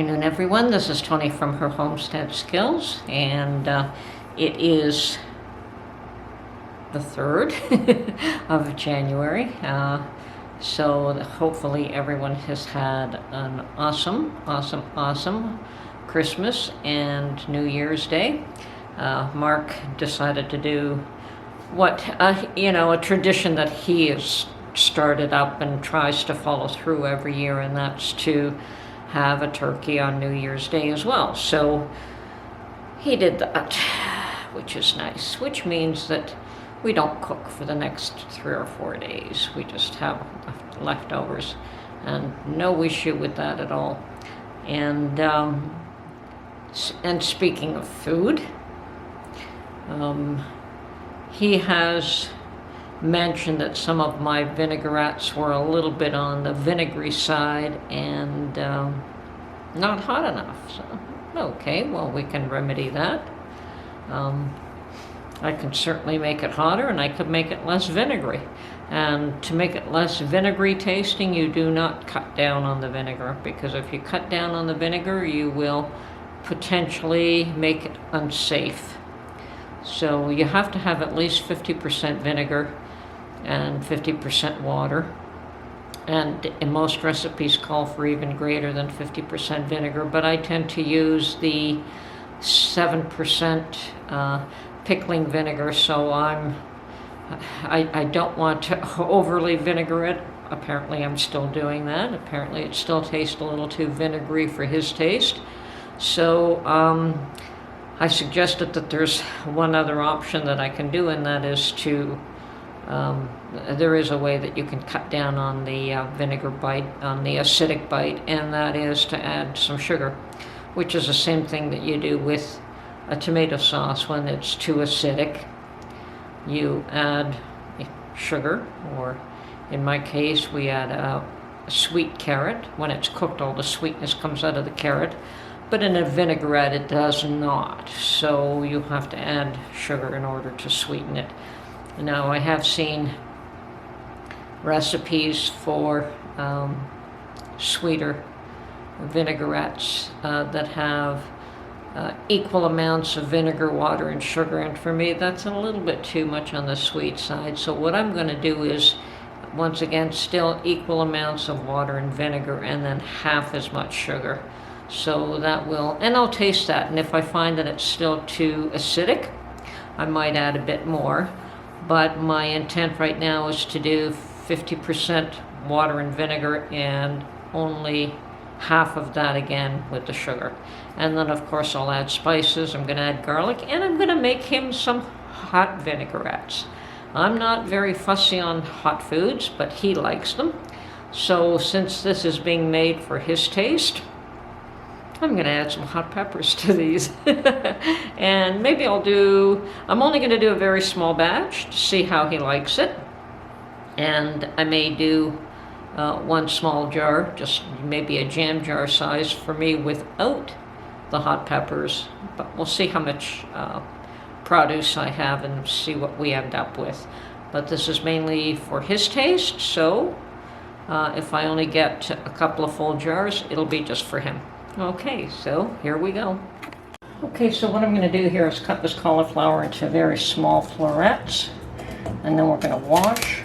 afternoon, everyone. This is Tony from her Homestead Skills, and it is the 3rd of January. So hopefully everyone has had an awesome Christmas and New Year's Day. Mark decided to do what, a tradition that he has started up and tries to follow through every year, and that's to have a turkey on New Year's Day as well. So he did that, which is nice, which means that we don't cook for the next 3 or 4 days. We just have leftovers, and no issue with that at all. And speaking of food, he has mentioned that some of my vinaigrettes were a little bit on the vinegary side and not hot enough. So, okay, well, we can remedy that. I can certainly make it hotter, and I could make it less vinegary. And to make it less vinegary tasting, you do not cut down on the vinegar, because if you cut down on the vinegar, you will potentially make it unsafe. So you have to have at least 50% vinegar and 50% water, and in most recipes call for even greater than 50% vinegar, but I tend to use the 7% pickling vinegar, so I don't want to overly vinegar it. Apparently I'm still doing that. Apparently it still tastes a little too vinegary for his taste. So I suggested that there's one other option that I can do, and that is to there is a way that you can cut down on the vinegar bite, on the acidic bite, and that is to add some sugar, which is the same thing that you do with a tomato sauce. When it's too acidic, you add sugar, or in my case, we add a sweet carrot. When it's cooked, all the sweetness comes out of the carrot, but in a vinaigrette, it does not. So you have to add sugar in order to sweeten it. Now, I have seen recipes for sweeter vinaigrettes that have equal amounts of vinegar, water, and sugar, and for me, that's a little bit too much on the sweet side. So what I'm going to do is, once again, still equal amounts of water and vinegar, and then half as much sugar. So that will, and I'll taste that, and if I find that it's still too acidic, I might add a bit more. But my intent right now is to do 50% water and vinegar, and only half of that again with the sugar. And then of course I'll add spices. I'm going to add garlic, and I'm going to make him some hot vinaigrettes. I'm not very fussy on hot foods, but he likes them. So since this is being made for his taste, I'm going to add some hot peppers to these. And maybe I'm only going to do a very small batch to see how he likes it. And I may do one small jar, just maybe a jam jar size for me without the hot peppers. But we'll see how much produce I have and see what we end up with. But this is mainly for his taste, so if I only get a couple of full jars, it'll be just for him. Okay, so here we go. Okay, so what I'm going to do here is cut this cauliflower into very small florets, and then we're going to wash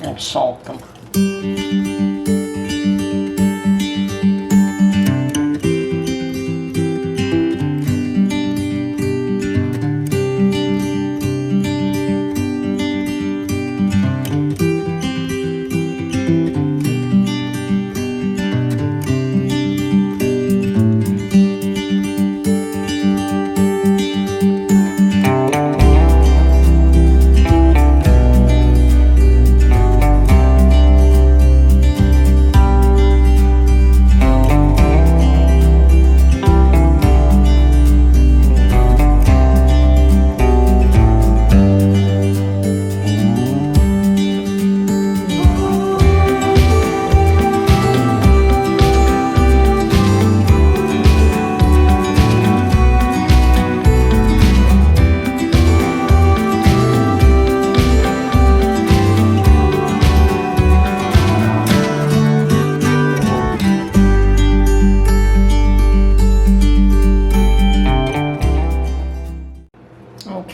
and salt them.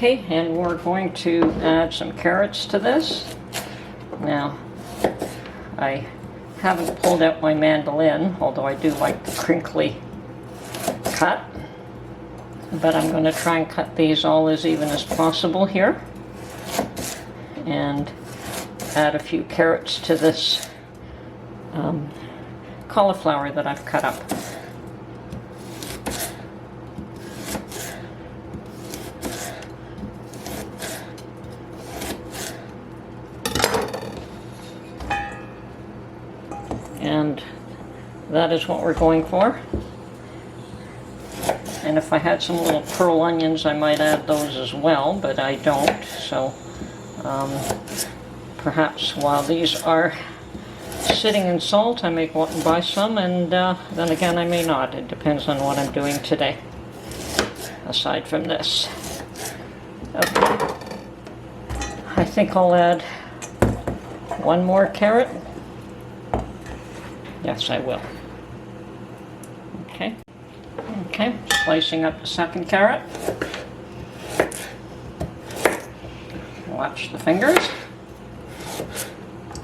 Okay, and we're going to add some carrots to this. Now, I haven't pulled out my mandolin, although I do like the crinkly cut. But I'm going to try and cut these all as even as possible here. And add a few carrots to this cauliflower that I've cut up. And that is what we're going for. And if I had some little pearl onions, I might add those as well, but I don't. So perhaps while these are sitting in salt, I may go out and buy some, and then again I may not. It depends on what I'm doing today, aside from this. Okay. I think I'll add one more carrot. Yes, I will. Okay. Okay, slicing up the second carrot. Watch the fingers,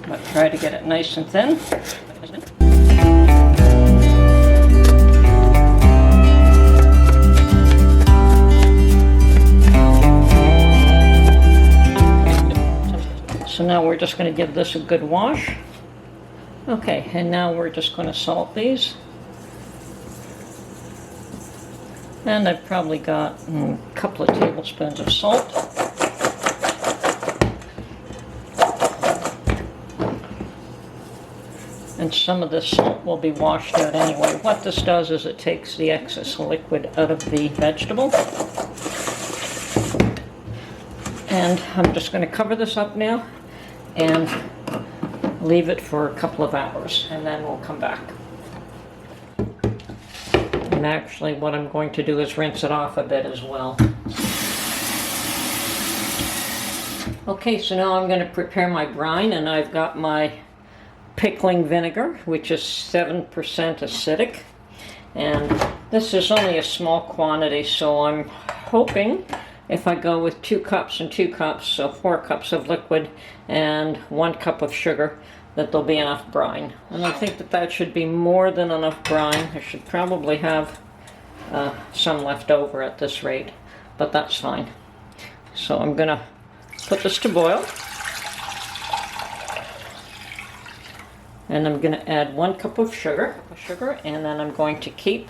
but try to get it nice and thin. So now we're just going to give this a good wash. Okay, and now we're just going to salt these. And I've probably got a couple of tablespoons of salt. And some of this salt will be washed out anyway. What this does is it takes the excess liquid out of the vegetable. And I'm just going to cover this up now and leave it for a couple of hours, and then we'll come back. And actually what I'm going to do is rinse it off a bit as well. Okay, so now I'm going to prepare my brine, and I've got my pickling vinegar, which is 7% acidic. And this is only a small quantity, so I'm hoping if I go with 2 cups and 2 cups, so 4 cups of liquid and 1 cup of sugar, that there'll be enough brine. And I think that that should be more than enough brine. I should probably have some left over at this rate, but that's fine. So I'm gonna put this to boil. And I'm gonna add 1 cup of sugar, and then I'm going to keep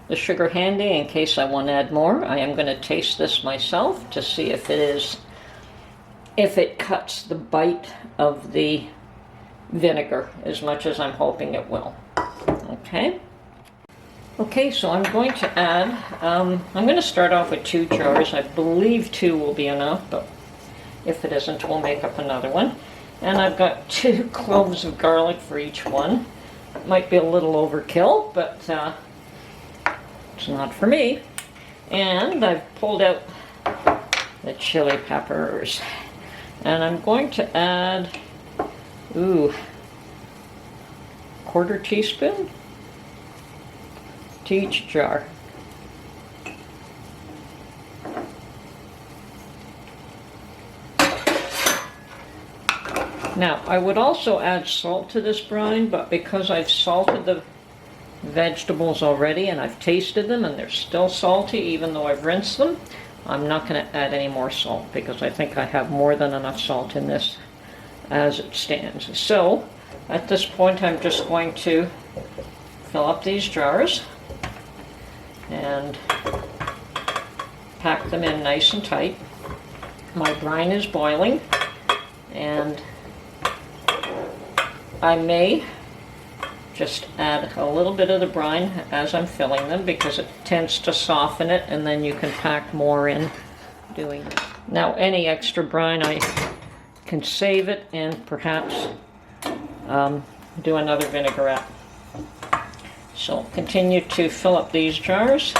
the sugar handy in case I want to add more. I am going to taste this myself to see if it cuts the bite of the vinegar as much as I'm hoping it will. Okay. Okay, so I'm going to add, I'm going to start off with 2 jars. I believe 2 will be enough, but if it isn't, we'll make up another one. And I've got 2 cloves of garlic for each one. It might be a little overkill, but it's not for me. And I've pulled out the chili peppers. And I'm going to add, $1/4 teaspoon to each jar. Now, I would also add salt to this brine, but because I've salted the vegetables already and I've tasted them and they're still salty even though I've rinsed them, I'm not going to add any more salt because I think I have more than enough salt in this as it stands. So at this point I'm just going to fill up these jars and pack them in nice and tight. My brine is boiling, and I may just add a little bit of the brine as I'm filling them because it tends to soften it, and then you can pack more in doing it. Now any extra brine I can save it and perhaps do another vinaigrette. So continue to fill up these jars.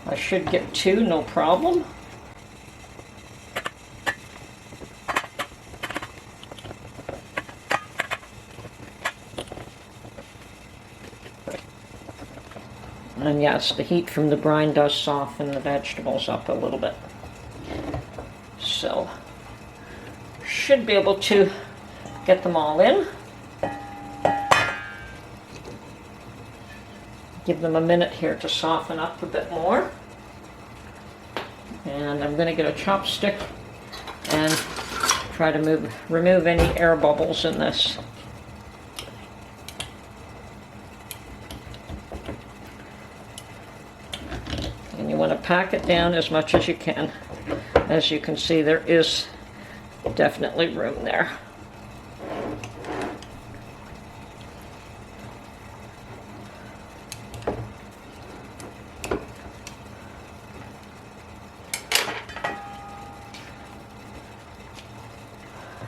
I should get 2, no problem. And yes, the heat from the brine does soften the vegetables up a little bit. So, should be able to get them all in. Give them a minute here to soften up a bit more. And I'm going to get a chopstick and try to remove any air bubbles in this. And you want to pack it down as much as you can. As you can see, there is definitely room there.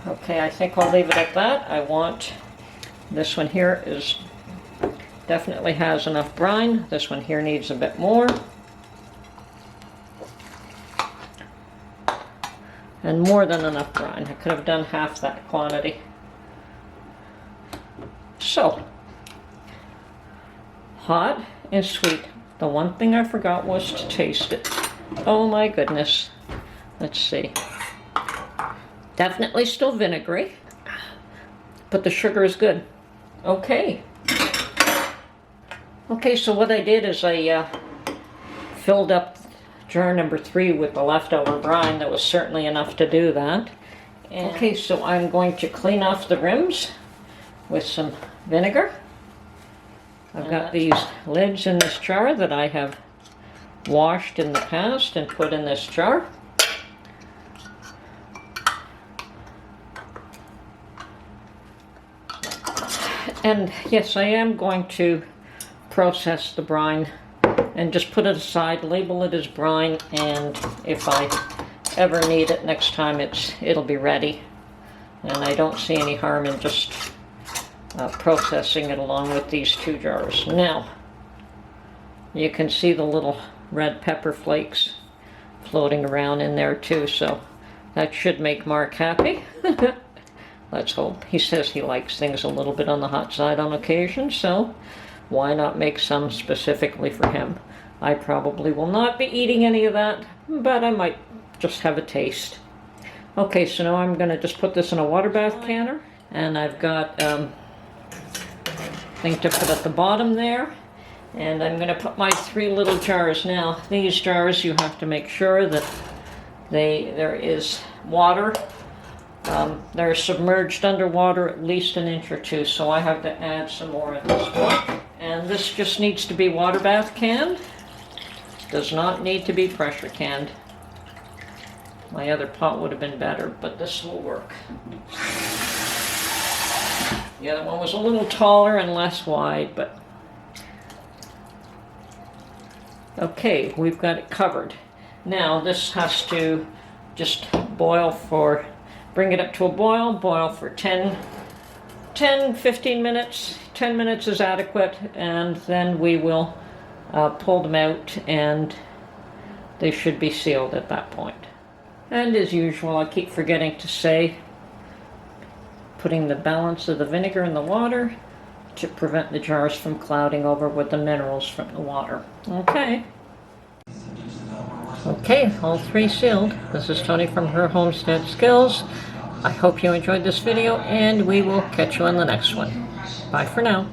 Okay, I think I'll leave it at that. I want, this one here is definitely has enough brine. This one here needs a bit more. And more than enough brine. I could have done half that quantity. So, hot and sweet. The one thing I forgot was to taste it. Oh my goodness. Let's see. Definitely still vinegary, but the sugar is good. Okay. Okay, so what I did is I filled up jar number 3 with the leftover brine. That was certainly enough to do that. And okay, so I'm going to clean off the rims with some vinegar. I've got these lids in this jar that I have washed in the past and put in this jar. And yes, I am going to process the brine and just put it aside, label it as brine, and if I ever need it next time, it'll be ready. And I don't see any harm in just processing it along with these 2 jars. Now, you can see the little red pepper flakes floating around in there too, so that should make Mark happy. Let's hope. He says he likes things a little bit on the hot side on occasion, so why not make some specifically for him? I probably will not be eating any of that, but I might just have a taste. Okay, so now I'm going to just put this in a water bath canner, and I've got thing to put at the bottom there, and I'm going to put my 3 little jars. Now, these jars, you have to make sure that there is water. They're submerged underwater at least an inch or 2, so I have to add some more at this point. And this just needs to be water bath canned. Does not need to be pressure canned. My other pot would have been better, but this will work. The other one was a little taller and less wide, but... Okay, we've got it covered. Now this has to just boil for... Bring it up to a boil for 10, 15 minutes. 10 minutes is adequate, and then we will pull them out, and they should be sealed at that point. And as usual, I keep forgetting to say, putting the balance of the vinegar in the water to prevent the jars from clouding over with the minerals from the water. Okay. Okay, all 3 sealed. This is Tony from Her Homestead Skills. I hope you enjoyed this video, and we will catch you on the next one. Bye for now.